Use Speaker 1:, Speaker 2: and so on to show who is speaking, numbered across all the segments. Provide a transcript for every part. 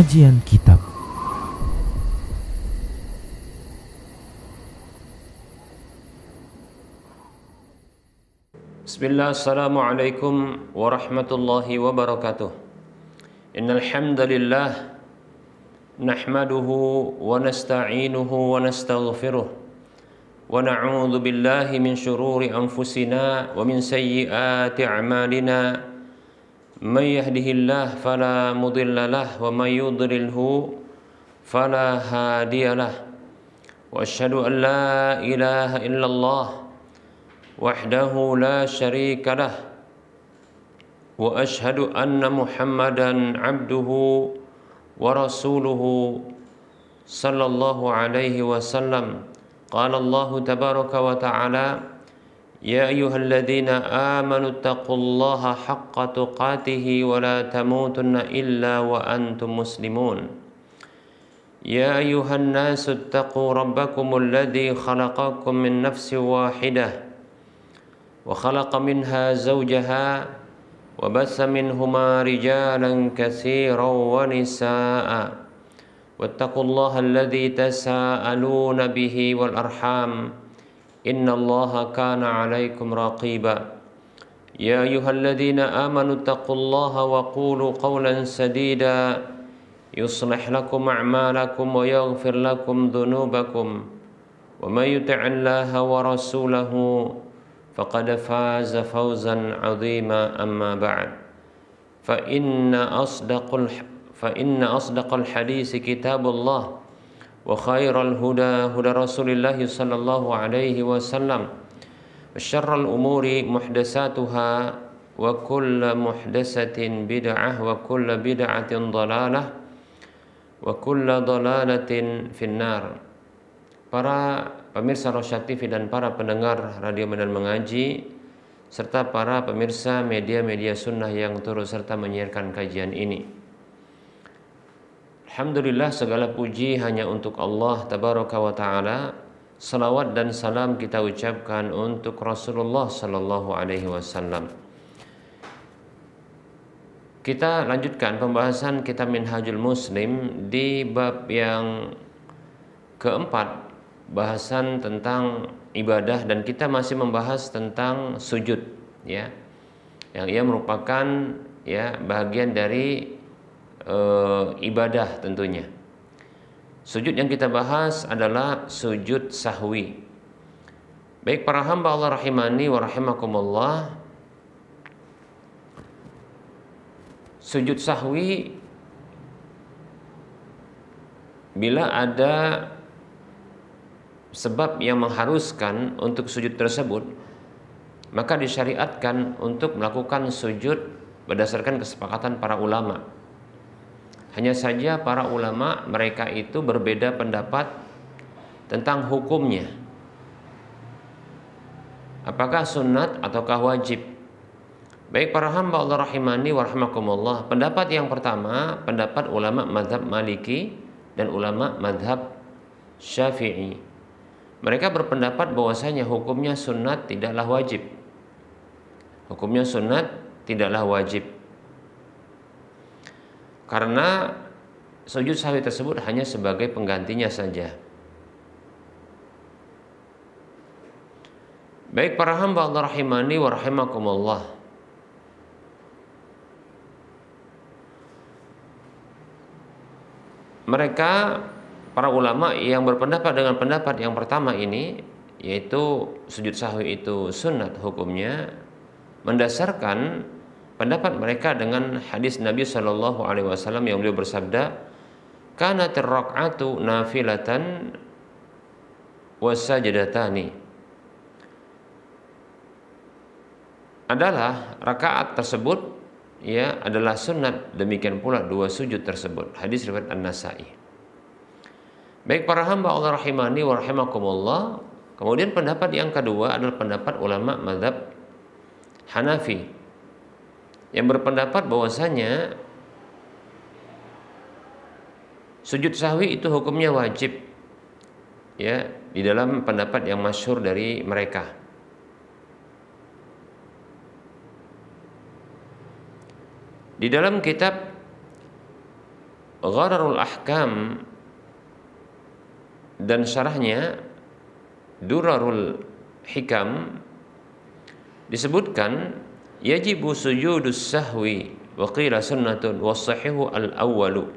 Speaker 1: Kajian Kitab.
Speaker 2: Bismillah, assalamualaikum warahmatullahi wabarakatuh. Innal hamdalillah nahmaduhu wa nasta'inuhu wa nastaghfiruh wa na'udzu billahi min shururi anfusina wa min sayyiati a'malina. May yahdihillahu fala mudilla lahu wa may yudlilhu fala hadiyalah. Wa asyhadu an la ilaha illallah wahdahu la syarika lah wa asyhadu anna Muhammadan abduhu wa rasuluhu sallallahu alaihi wasallam. Qala Allah tabaraka wa ta'ala, ya ayyuhalladzina amanu taqullaha haqqa tuqatih wa la tamutunna illa wa antum muslimun. Ya ayyuhan nasu taqu rabbakumul ladzi khalaqakum min nafsin wahidah وخلق منها زوجها وبث منهما رجالا كثيرا ونساء واتقوا الله الذي تساءلون به والأرحام إن الله كان عليكم رقيبا يا أيها الذين آمنوا اتقوا الله وقولوا قولا سديدا يصلح لكم أعمالكم ويغفر لكم ذنوبكم ومن يطع الله ورسوله فقد فاز فوزا عظيما. أما بعد فإن أصدق الحديث كتاب الله وخير الهدى هدى رسول الله صلى الله عليه وسلم وشر الأمور محدثاتها وكل محدثة بدعة وكل بدعة ضلالة وكل ضلالة في النار. Para pemirsa Rosyad TV dan para pendengar Radio Medan Mengaji serta para pemirsa media-media sunnah yang turut serta menyiarkan kajian ini, alhamdulillah segala puji hanya untuk Allah tabaraka wa ta'ala. Salawat dan salam kita ucapkan untuk Rasulullah sallallahu alaihi wasallam. Kita lanjutkan pembahasan kitab Minhajul Muslim di bab yang keempat, bahasan tentang ibadah, dan kita masih membahas tentang sujud, ya, yang ia merupakan bagian dari ibadah tentunya. Sujud yang kita bahas adalah sujud sahwi. Baik para hamba Allah rahimani wa rahimakumullah, sujud sahwi bila ada sebab yang mengharuskan untuk sujud tersebut, maka disyariatkan untuk melakukan sujud berdasarkan kesepakatan para ulama. Hanya saja para ulama mereka itu berbeda pendapat tentang hukumnya, apakah sunat ataukah wajib. Baik para hamba Allah rahimani wa rahimakumullah, pendapat yang pertama pendapat ulama mazhab Maliki dan ulama mazhab Syafi'i. Mereka berpendapat bahwasanya hukumnya sunat tidaklah wajib. Hukumnya sunat tidaklah wajib. Karena sujud sahwi tersebut hanya sebagai penggantinya saja. Baik para hamba Allah rahimani wa rahimakumullah, mereka para ulama yang berpendapat dengan pendapat yang pertama ini, yaitu sujud sahwi itu sunat hukumnya, mendasarkan pendapat mereka dengan hadis Nabi Shallallahu Alaihi Wasallam yang beliau bersabda, "Kanatir rak'atu nafilatan wasajadatani." Adalah rakaat tersebut adalah sunat, demikian pula dua sujud tersebut. Hadis riwayat An-Nasa'i. Baik para hamba Allah rahimani wa rahimakumullah, kemudian pendapat yang kedua adalah pendapat ulama mazhab Hanafi yang berpendapat bahwasanya sujud sahwi itu hukumnya wajib, di dalam pendapat yang masyhur dari mereka. Di dalam kitab Ghararul Ahkam dan syarahnya Durarul Hikam disebutkan yajibu sujudus sahwi wa qila sunnatun was sahihu al awwalu.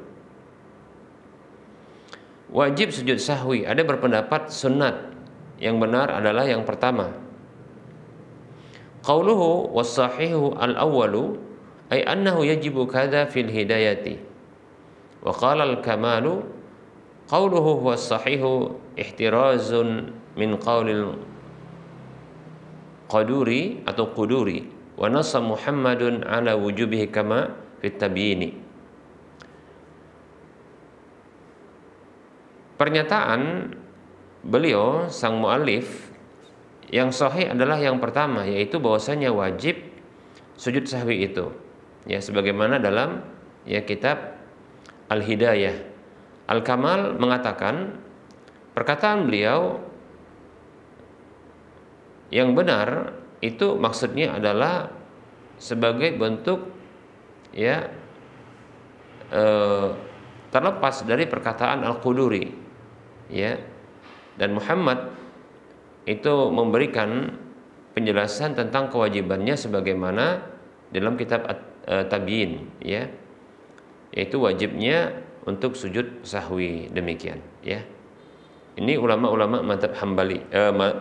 Speaker 2: Wajib sujud sahwi, ada berpendapat sunnat, yang benar adalah yang pertama. Qauluhu was sahihu al awwalu ay annahu yajibu kadza fil hidayati. Wa qala al kamalu qauluhu huwas sahihu ihtirazun min qaulil qaduri atau quduri wa nassa Muhammadun ala wujubihi kama fit tabyini. Pernyataan beliau sang muallif yang sahih adalah yang pertama, yaitu bahwasanya wajib sujud sahwi itu, ya, sebagaimana dalam kitab Al-Hidayah. Al-Kamal mengatakan perkataan beliau yang benar itu maksudnya adalah sebagai bentuk terlepas dari perkataan Al-Quduri, ya, dan Muhammad itu memberikan penjelasan tentang kewajibannya sebagaimana dalam kitab Tabyin, ya, yaitu wajibnya untuk sujud sahwi, demikian, ya. Ini ulama-ulama mazhab Hambali,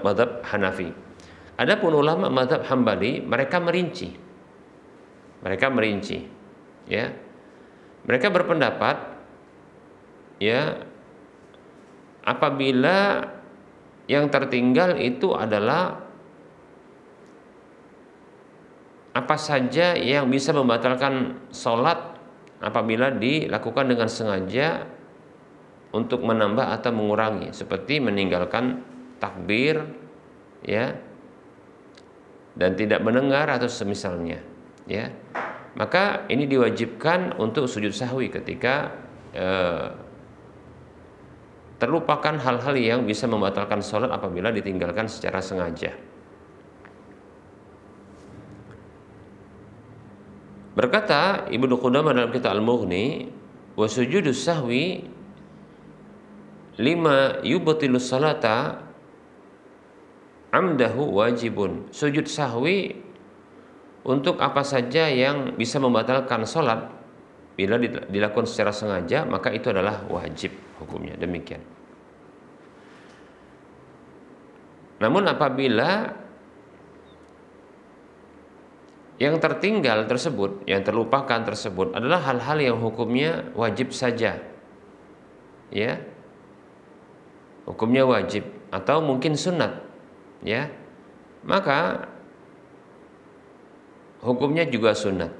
Speaker 2: mazhab Hanafi. Adapun ulama mazhab Hambali, mereka merinci, ya. Mereka berpendapat, ya, apabila yang tertinggal itu adalah apa saja yang bisa membatalkan sholat apabila dilakukan dengan sengaja untuk menambah atau mengurangi, seperti meninggalkan takbir, ya, dan tidak mendengar atau semisalnya, ya, maka ini diwajibkan untuk sujud sahwi ketika terlupakan hal-hal yang bisa membatalkan sholat apabila ditinggalkan secara sengaja. Berkata Ibnu Qudamah dalam kitab Al-Mughni, wa sujudus sahwi lima yubtilus salata amdahu wajibun. Sujud sahwi untuk apa saja yang bisa membatalkan sholat bila dilakukan secara sengaja, maka itu adalah wajib hukumnya, demikian. Namun apabila yang tertinggal tersebut, yang terlupakan tersebut adalah hal-hal yang hukumnya wajib saja, ya, hukumnya wajib atau mungkin sunat, ya, maka hukumnya juga sunat,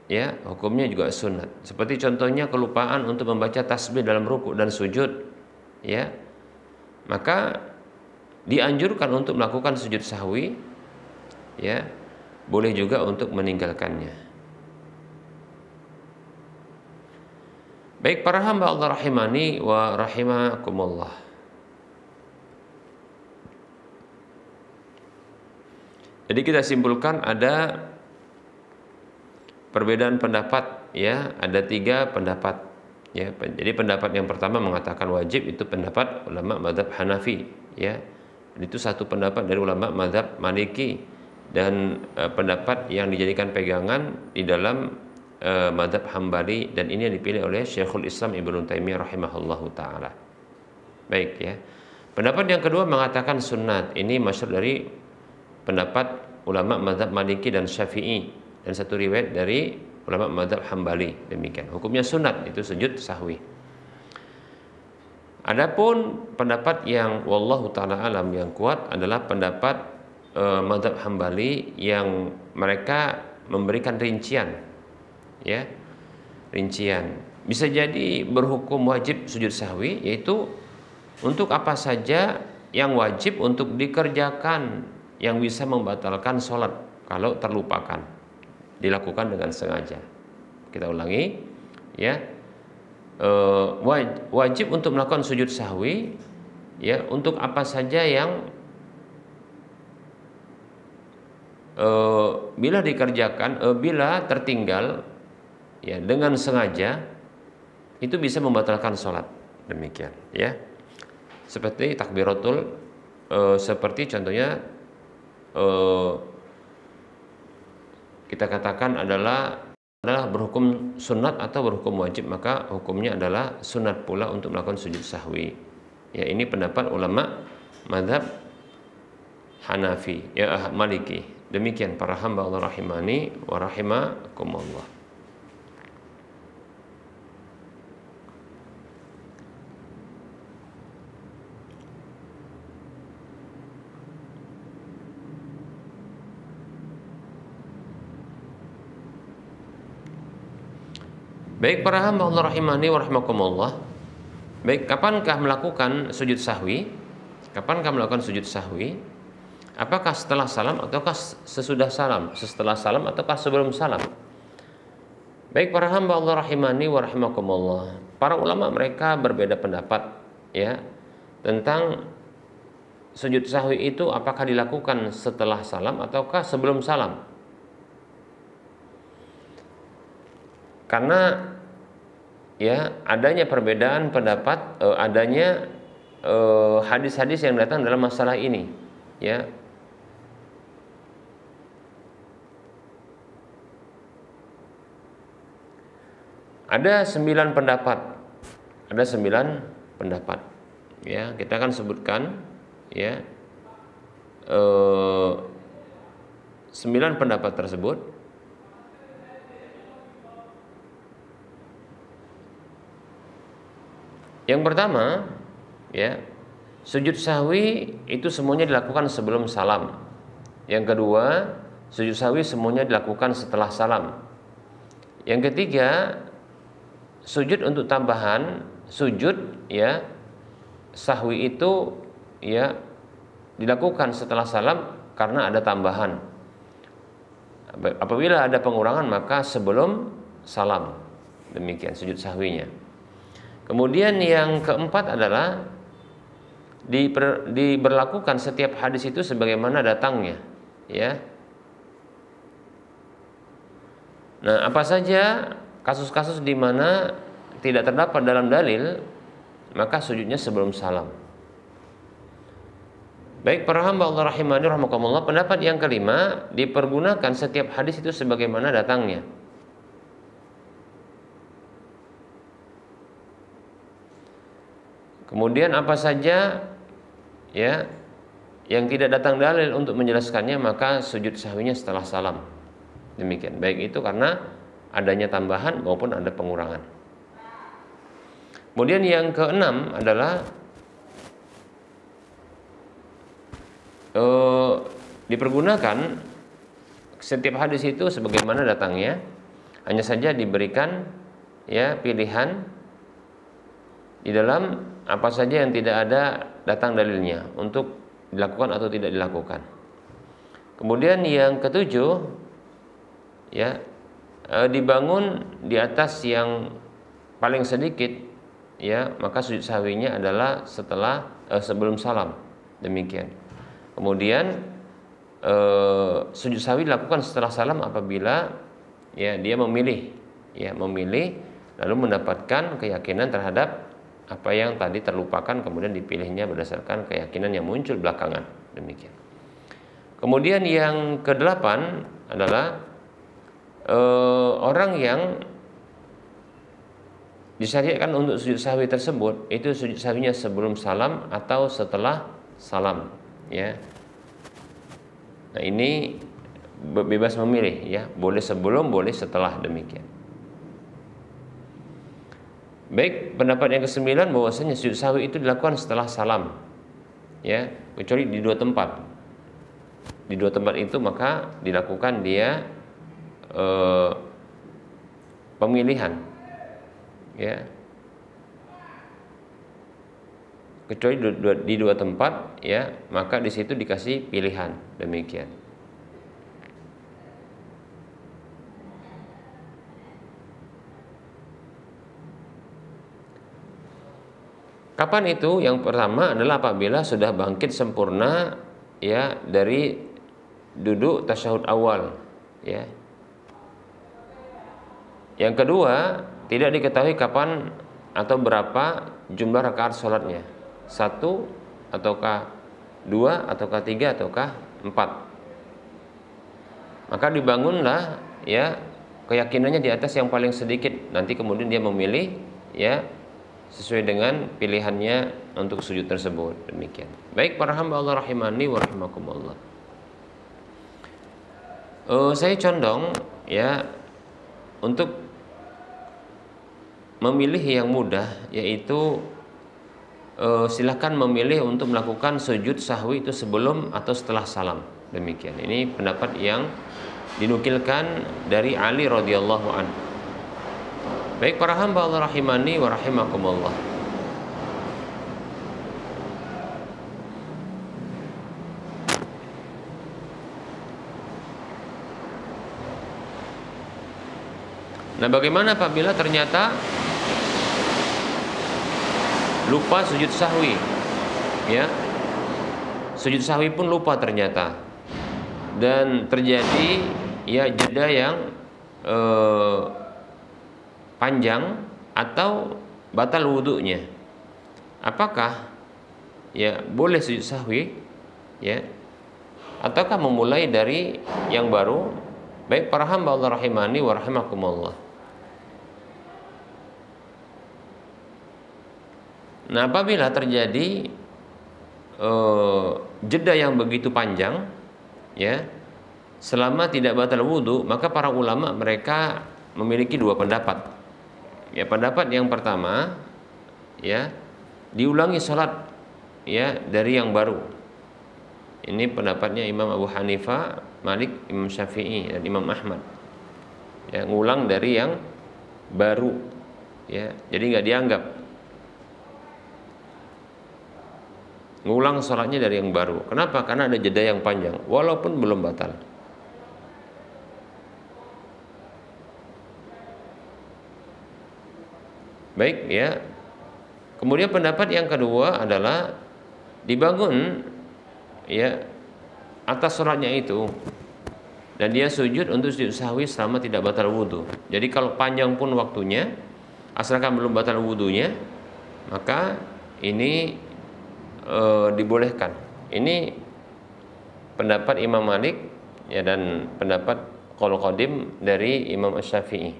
Speaker 2: ya, hukumnya juga sunat. Seperti contohnya kelupaan untuk membaca tasbih dalam ruku dan sujud, ya, maka dianjurkan untuk melakukan sujud sahwi, ya, boleh juga untuk meninggalkannya. Baik para hamba Allah rahimani wa rahimakumullah. Jadi kita simpulkan ada perbedaan pendapat, ya, ada 3 pendapat, ya. Jadi pendapat yang pertama mengatakan wajib, itu pendapat ulama mazhab Hanafi, ya. Itu satu pendapat dari ulama mazhab Maliki, dan pendapat yang dijadikan pegangan di dalam mazhab Hambali, dan ini yang dipilih oleh Syekhul Islam Ibnu Taimiyah rahimahullahu taala. Baik, ya. Pendapat yang kedua mengatakan sunat. Ini masyhur dari pendapat ulama mazhab Maliki dan Syafi'i, dan satu riwayat dari ulama mazhab Hambali, demikian. Hukumnya sunat, itu sujud sahwi. Adapun pendapat yang wallahu taala alam yang kuat adalah pendapat mazhab Hambali yang mereka memberikan rincian, ya, rincian. Bisa jadi berhukum wajib sujud sahwi, yaitu untuk apa saja yang wajib untuk dikerjakan yang bisa membatalkan sholat kalau terlupakan, dilakukan dengan sengaja. Kita ulangi, ya, wajib untuk melakukan sujud sahwi, ya, untuk apa saja yang bila dikerjakan, bila tertinggal, ya, dengan sengaja, itu bisa membatalkan sholat. Demikian ya. Seperti takbiratul seperti contohnya kita katakan adalah berhukum sunat atau berhukum wajib, maka hukumnya adalah sunat pula untuk melakukan sujud sahwi. Ya, ini pendapat ulama mazhab Hanafi, ya Maliki. Demikian para hamba Allah rahimani wa rahimakumullah. Baik para hamba Allah rahimani wa rahimakumullah. Baik, kapankah melakukan sujud sahwi? Kapankah melakukan sujud sahwi? Apakah setelah salam ataukah sesudah salam? Setelah salam ataukah sebelum salam? Baik para hamba Allah rahimani wa rahimakumullah. Para ulama mereka berbeda pendapat ya tentang sujud sahwi itu apakah dilakukan setelah salam ataukah sebelum salam. Karena ya adanya perbedaan pendapat, adanya hadis-hadis yang datang dalam masalah ini, ya. Ada 9 pendapat, ya. Kita akan sebutkan, ya, 9 pendapat tersebut. Yang pertama, ya, sujud sahwi itu semuanya dilakukan sebelum salam. Yang kedua, sujud sahwi semuanya dilakukan setelah salam. Yang ketiga, sujud untuk tambahan, sujud ya sahwi itu ya dilakukan setelah salam karena ada tambahan. Apabila ada pengurangan maka sebelum salam. Demikian sujud sahwinya. Kemudian yang keempat adalah diberlakukan setiap hadis itu sebagaimana datangnya, ya. Nah, apa saja kasus-kasus di mana tidak terdapat dalam dalil, maka sujudnya sebelum salam. Baik para hamba Allah rahimani rahimakumullah, pendapat yang kelima, dipergunakan setiap hadis itu sebagaimana datangnya. Kemudian apa saja ya yang tidak datang dalil untuk menjelaskannya, maka sujud sahwinya setelah salam. Demikian. Baik itu karena adanya tambahan maupun ada pengurangan. Kemudian yang keenam adalah dipergunakan setiap hadis itu sebagaimana datangnya, hanya saja diberikan ya pilihan di dalam apa saja yang tidak ada datang dalilnya untuk dilakukan atau tidak dilakukan. Kemudian yang ketujuh ya dibangun di atas yang paling sedikit ya, maka sujud sahwinya adalah sebelum salam. Demikian. Kemudian sujud sahwi dilakukan setelah salam apabila ya dia memilih lalu mendapatkan keyakinan terhadap apa yang tadi terlupakan kemudian dipilihnya berdasarkan keyakinan yang muncul belakangan. Demikian. Kemudian yang kedelapan adalah orang yang disyariatkan untuk sujud sahwi tersebut itu sujud sahwinya sebelum salam atau setelah salam, ya. Nah, ini bebas memilih ya, boleh sebelum, boleh setelah, demikian. Baik, pendapat yang ke-9 bahwasanya sujud sahwi itu dilakukan setelah salam, ya, kecuali di 2 tempat. Di 2 tempat itu maka dilakukan dia pemilihan, ya. Kecuali di 2 tempat, ya, maka di situ dikasih pilihan, demikian. Kapan itu? Yang pertama adalah apabila sudah bangkit sempurna ya dari duduk tasyahud awal, ya. Yang kedua, tidak diketahui kapan atau berapa jumlah rakaat sholatnya, 1 ataukah 2 ataukah 3 ataukah 4. Maka dibangunlah ya keyakinannya di atas yang paling sedikit. Nanti kemudian dia memilih ya sesuai dengan pilihannya untuk sujud tersebut. Demikian. Baik para hamba Allah rahimani wa rahimakumullah. Saya condong ya untuk memilih yang mudah, yaitu silahkan memilih untuk melakukan sujud sahwi itu sebelum atau setelah salam. Demikian. Ini pendapat yang dinukilkan dari Ali radhiyallahu anhu. Baik para hamba Allah rahimani wa rahimakumullah. Nah, bagaimana apabila ternyata lupa sujud sahwi? Ya. Sujud sahwi pun lupa ternyata. Dan terjadi ya jeda yang panjang atau batal wudunya. Apakah ya boleh sujud sahwi ya ataukah memulai dari yang baru? Baik para hamba Allah rahimani wa rahimakumullah. Nah, apabila terjadi jeda yang begitu panjang ya selama tidak batal wudu, maka para ulama mereka memiliki dua pendapat. Ya, pendapat yang pertama ya diulangi sholat ya dari yang baru. Ini pendapatnya Imam Abu Hanifah, Malik, Imam Syafi'i dan Imam Ahmad. Ya, ngulang dari yang baru ya. Jadi nggak dianggap. Ngulang sholatnya dari yang baru. Kenapa? Karena ada jeda yang panjang walaupun belum batal. Baik ya. Kemudian pendapat yang kedua adalah dibangun ya atas sholatnya itu dan dia sujud untuk sujud sahwi selama tidak batal wudu. Jadi kalau panjang pun waktunya asalkan belum batal wudunya, maka ini dibolehkan. Ini pendapat Imam Malik ya dan pendapat qaul qadim dari Imam Asy-Syafi'i.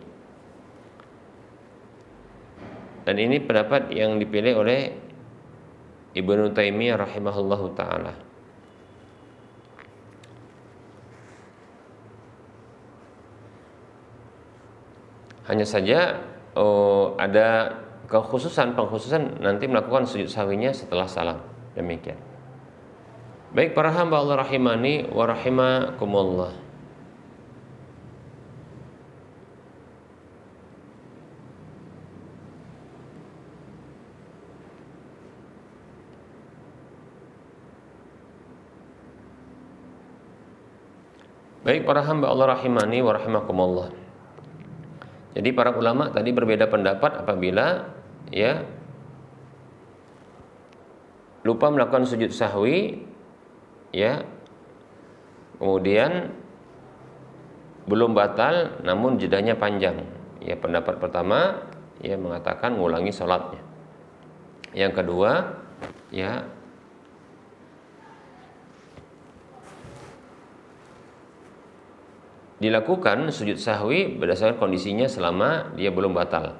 Speaker 2: Dan ini pendapat yang dipilih oleh Ibnu Taimiyah rahimahullahu taala. Hanya saja ada pengkhususan nanti melakukan sujud sahwinya setelah salam. Demikian. Baik para hamba Allah rahimani wa rahimakumullah. Baik para hamba Allah rahimani wa rahimakumullah. Jadi para ulama tadi berbeda pendapat apabila ya lupa melakukan sujud sahwi ya kemudian belum batal namun jedanya panjang. Ya, pendapat pertama ya mengatakan mengulangi salatnya. Yang kedua ya dilakukan sujud sahwi berdasarkan kondisinya selama dia belum batal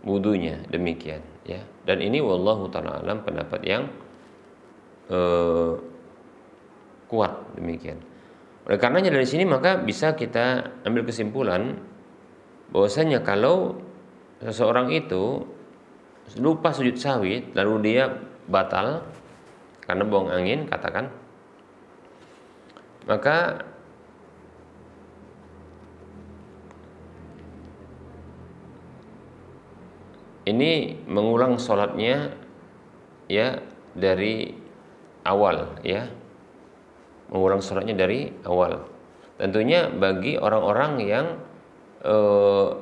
Speaker 2: wudunya. Demikian ya. Dan ini wallahu ta'ala alam pendapat yang kuat. Demikian. Oleh karenanya dari sini maka bisa kita ambil kesimpulan bahwasanya kalau seseorang itu lupa sujud sahwi lalu dia batal karena buang angin katakan, maka ini mengulang sholatnya ya dari awal ya, mengulang sholatnya dari awal. Tentunya bagi orang-orang yang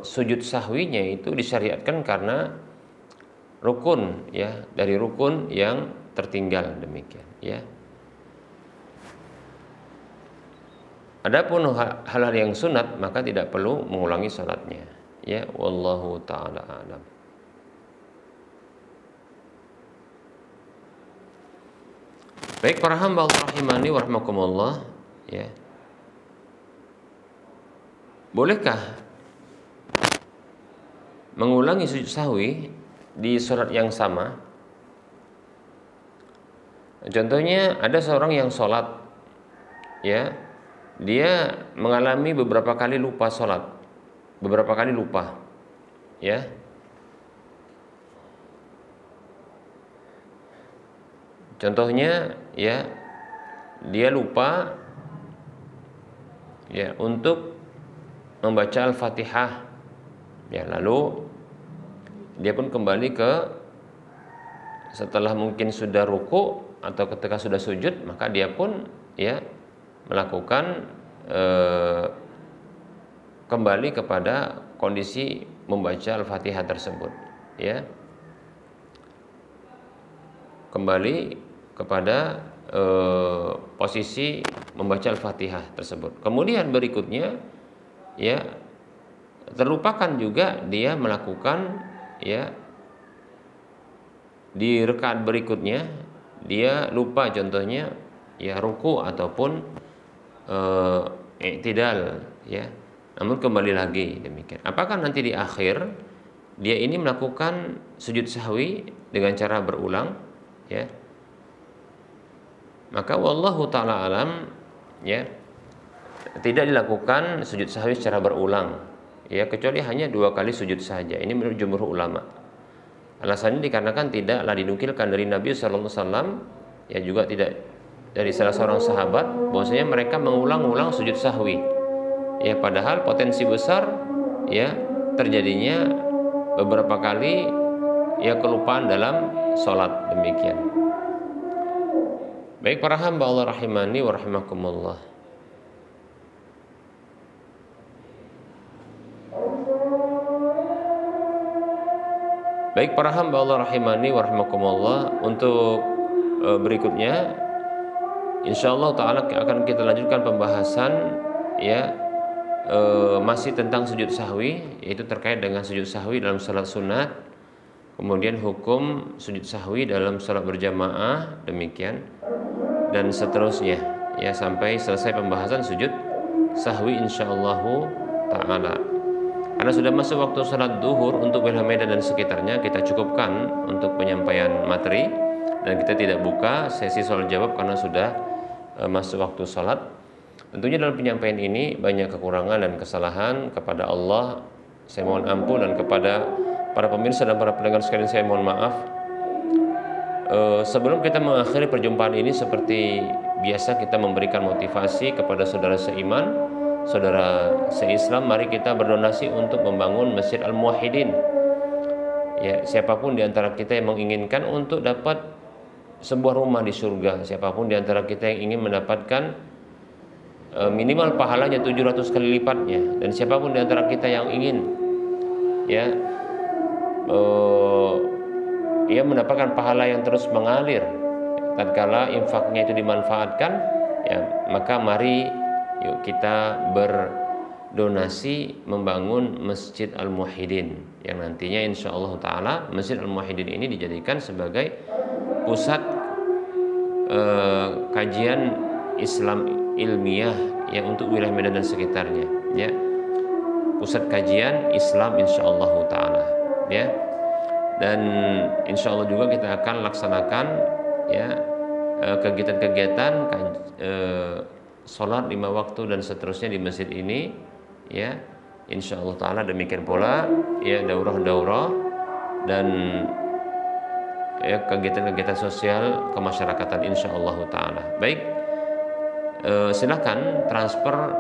Speaker 2: sujud sahwinya itu disyariatkan karena rukun ya, dari rukun yang tertinggal. Demikian ya. Adapun hal-hal yang sunat maka tidak perlu mengulangi sholatnya ya, wallahu ta'ala alam. Baik para hamba Allah rahimani wa rahmakumullah, ya. Bolehkah mengulangi sujud sahwi di salat yang sama? Contohnya ada seorang yang sholat, ya, dia mengalami beberapa kali lupa sholat, beberapa kali lupa, ya. Contohnya, ya, dia lupa, ya, untuk membaca Al-Fatihah, ya, lalu dia pun kembali ke setelah mungkin sudah ruku atau ketika sudah sujud, maka dia pun, ya, melakukan kembali kepada kondisi membaca Al-Fatihah tersebut, ya, kembali kepada posisi membaca Al-Fatihah tersebut. Kemudian berikutnya, ya, terlupakan juga dia melakukan, ya, di rakaat berikutnya dia lupa, contohnya, ya, ruku ataupun i'tidal, ya, namun kembali lagi demikian. Apakah nanti di akhir dia ini melakukan sujud sahwi dengan cara berulang, ya? Maka wallahu taala alam, ya, tidak dilakukan sujud sahwi secara berulang, ya, kecuali hanya 2 kali sujud saja. Ini menurut jumhur ulama. Alasannya dikarenakan tidaklah dinukilkan dari Nabi sallallahu alaihi wasallam, ya, juga tidak dari salah seorang sahabat bahwasanya mereka mengulang-ulang sujud sahwi. Ya, padahal potensi besar, ya, terjadinya beberapa kali, ya, kelupaan dalam sholat demikian. Baik para hamba Allah rahimani wa rahimakumullah. Baik para hamba Allah rahimani wa rahimakumullah, untuk berikutnya insyaallah taala akan kita lanjutkan pembahasan, ya, masih tentang sujud sahwi, yaitu terkait dengan sujud sahwi dalam salat sunat, kemudian hukum sujud sahwi dalam salat berjamaah demikian, dan seterusnya, ya, sampai selesai pembahasan sujud sahwi insyaallah taala. Karena sudah masuk waktu salat duhur untuk wilayah Medan dan sekitarnya, kita cukupkan untuk penyampaian materi dan kita tidak buka sesi soal jawab karena sudah masuk waktu salat. Tentunya dalam penyampaian ini banyak kekurangan dan kesalahan, kepada Allah saya mohon ampun, dan kepada para pemirsa dan para pendengar sekalian saya mohon maaf. Sebelum kita mengakhiri perjumpaan ini, seperti biasa kita memberikan motivasi kepada saudara seiman, saudara seislam, mari kita berdonasi untuk membangun Masjid Al-Muwahhidin. Ya, siapapun di antara kita yang menginginkan untuk dapat sebuah rumah di surga, siapapun di antara kita yang ingin mendapatkan minimal pahalanya 700 kali lipatnya, dan siapapun di antara kita yang ingin, ya, ia mendapatkan pahala yang terus mengalir tatkala infaknya itu dimanfaatkan, ya, maka mari yuk kita berdonasi membangun Masjid Al-Muwahhidin yang nantinya insyaallah taala Masjid Al-Muwahhidin ini dijadikan sebagai pusat kajian Islam ilmiah, ya, untuk wilayah Medan dan sekitarnya, ya, pusat kajian Islam insyaallah taala, ya. Dan insyaallah juga kita akan laksanakan, ya, kegiatan-kegiatan sholat 5 waktu dan seterusnya di masjid ini, ya, insyaallah taala. Demikian pula, ya, daurah-daurah dan, ya, kegiatan-kegiatan sosial kemasyarakatan insyaallah taala. Baik, silakan transfer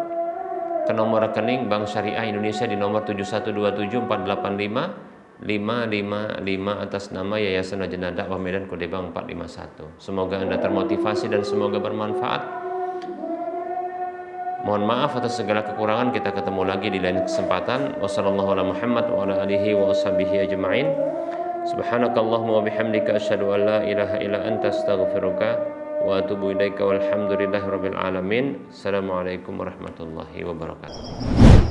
Speaker 2: ke nomor rekening Bank Syariah Indonesia di nomor 71274855555 atas nama Yayasan Lajnah Dakwah Medan Kode Bank 451. Semoga Anda termotivasi dan semoga bermanfaat. Mohon maaf atas segala kekurangan, kita ketemu lagi di lain kesempatan. Wassalamualaikum warahmatullahi wabarakatuh. Subhanakallahumma wa bihamdika asyhadu an la ilaha illa anta astaghfiruka wa atubu ilaika walhamdulillahirabbil alamin. Assalamualaikum warahmatullahi wabarakatuh.